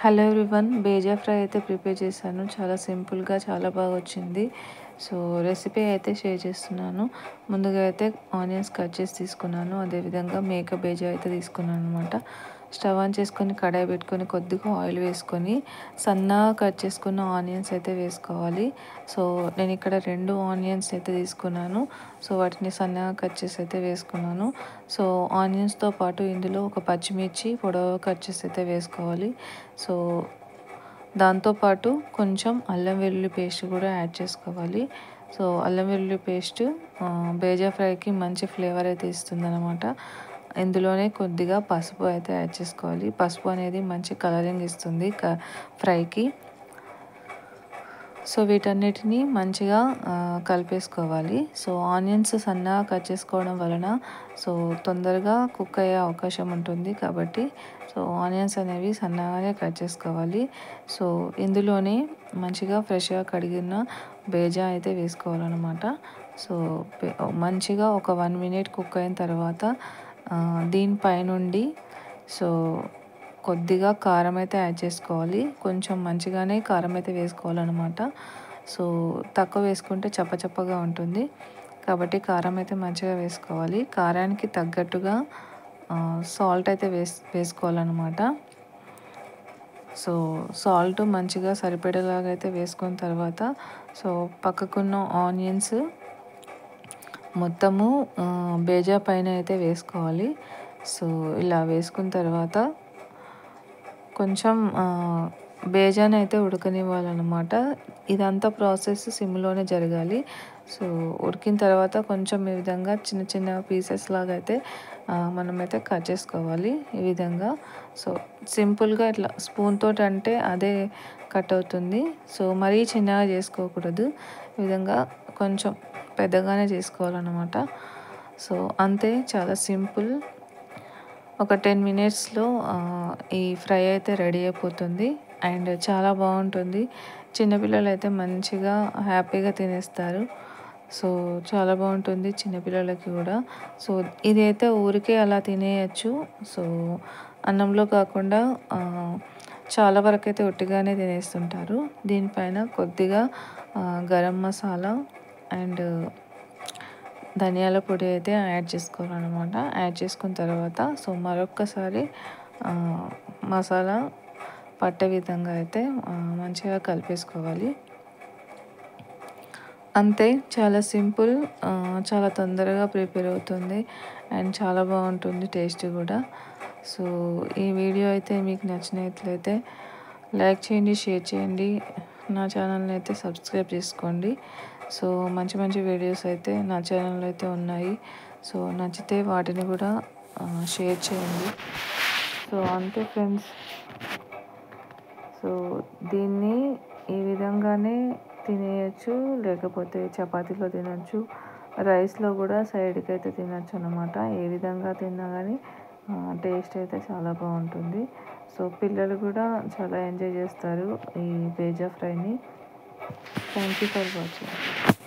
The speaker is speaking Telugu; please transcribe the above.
హలో ఎవ్రీవన్, బేజా ఫ్రై అయితే ప్రిపేర్ చేశాను. చాలా సింపుల్గా చాలా బాగా వచ్చింది. సో రెసిపీ అయితే షేర్ చేస్తున్నాను. ముందుగా అయితే ఆనియన్స్ కట్ చేసి తీసుకున్నాను. అదేవిధంగా మేక బేజా అయితే తీసుకున్నాను అనమాట. స్టవ్ ఆన్ చేసుకొని కడాయి పెట్టుకొని కొద్దిగా ఆయిల్ వేసుకొని సన్నగా కట్ చేసుకున్న ఆనియన్స్ అయితే వేసుకోవాలి. సో నేను ఇక్కడ 2 ఆనియన్స్ అయితే తీసుకున్నాను. సో వాటిని సన్నగా కట్ చేసి అయితే వేసుకున్నాను. సో ఆనియన్స్తో పాటు ఇందులో ఒక పచ్చిమిర్చి పొడవుగా కట్ చేసి అయితే వేసుకోవాలి. సో దాంతోపాటు కొంచెం అల్లం వెల్లుల్లి పేస్ట్ కూడా యాడ్ చేసుకోవాలి. సో అల్లం వెల్లుల్లి పేస్ట్ బేజా ఫ్రైకి మంచి ఫ్లేవర్ అయితే ఇస్తుంది అనమాట. ఇందులోనే కొద్దిగా పసుపు అయితే యాడ్ చేసుకోవాలి. పసుపు అనేది మంచి కలరింగ్ ఇస్తుంది ఫ్రైకి. సో వీటన్నిటిని మంచిగా కలిపేసుకోవాలి. సో ఆనియన్స్ సన్నగా కట్ చేసుకోవడం వలన సో తొందరగా కుక్ అయ్యే అవకాశం ఉంటుంది కాబట్టి సో ఆనియన్స్ అనేవి సన్నగానే కట్ చేసుకోవాలి. సో ఇందులోనే మంచిగా ఫ్రెష్గా కడిగిన బేజా అయితే వేసుకోవాలన్నమాట. సో మంచిగా ఒక 1 మినిట్ కుక్ అయిన తర్వాత దీనిపైనుండి సో కొద్దిగా కారం అయితే యాడ్ చేసుకోవాలి. కొంచెం మంచిగానే కారం అయితే వేసుకోవాలన్నమాట. సో తక్కువ వేసుకుంటే చప్పచప్పగా ఉంటుంది కాబట్టి కారం అయితే మంచిగా వేసుకోవాలి. కారానికి తగ్గట్టుగా సాల్ట్ అయితే వేసుకోవాలన్నమాట. సో సాల్ట్ మంచిగా సరిపడేలాగా అయితే వేసుకున్న తర్వాత సో పక్కకున్న ఆనియన్స్ మొత్తము బేజా పైన అయితే వేసుకోవాలి. సో ఇలా వేసుకున్న తర్వాత కొంచెం బేజాని అయితే ఉడకనివ్వాలన్నమాట. ఇదంతా ప్రాసెస్ సిమ్లోనే జరగాలి. సో ఉడికిన తర్వాత కొంచెం ఈ విధంగా చిన్న చిన్న పీసెస్ లాగా అయితే మనమైతే కట్ చేసుకోవాలి ఈ విధంగా. సో సింపుల్గా ఇట్లా స్పూన్ తోటి అంటే అదే కట్ అవుతుంది. సో మరీ చిన్నగా చేసుకోకూడదు, ఈ విధంగా కొంచెం పెద్దగానే చేసుకోవాలన్నమాట. సో అంతే, చాలా సింపుల్. ఒక 10 మినిట్స్లో ఈ ఫ్రై అయితే రెడీ అయిపోతుంది అండ్ చాలా బాగుంటుంది. చిన్నపిల్లలు అయితే మంచిగా హ్యాపీగా తినేస్తారు. సో చాలా బాగుంటుంది చిన్నపిల్లలకి కూడా. సో ఇదైతే ఊరికే అలా తినేయచ్చు. సో అన్నంలో కాకుండా చాలా వరకు అయితే ఒట్టిగానే తినేస్తుంటారు. దీనిపైన కొద్దిగా గరం మసాలా అండ్ ధనియాల పొడి అయితే యాడ్ చేసుకోవాలన్నమాట. యాడ్ చేసుకున్న తర్వాత సో మరొక్కసారి మసాలా పట్టే విధంగా అయితే మంచిగా కలిపేసుకోవాలి. అంతే, చాలా సింపుల్, చాలా తొందరగా ప్రిపేర్ అవుతుంది అండ్ చాలా బాగుంటుంది టేస్ట్ కూడా. సో ఈ వీడియో అయితే మీకు నచ్చినట్లయితే లైక్ చేయండి, షేర్ చేయండి, నా ఛానల్ని అయితే సబ్స్క్రైబ్ చేసుకోండి. సో మంచి మంచి వీడియోస్ అయితే నా ఛానల్లో అయితే ఉన్నాయి. సో నచ్చితే వాటిని కూడా షేర్ చేయండి. సో అంతే ఫ్రెండ్స్. సో దీన్ని ఈ విధంగానే తినేయచ్చు, లేకపోతే చపాతీలో తినచ్చు, రైస్లో కూడా సైడ్కి అయితే తినచ్చు అన్నమాట. ఏ విధంగా తిన్నా కానీ టేస్ట్ అయితే చాలా బాగుంటుంది. సో పిల్లలు కూడా చాలా ఎంజాయ్ చేస్తారు ఈ బేజా ఫ్రైని. Thank you for watching.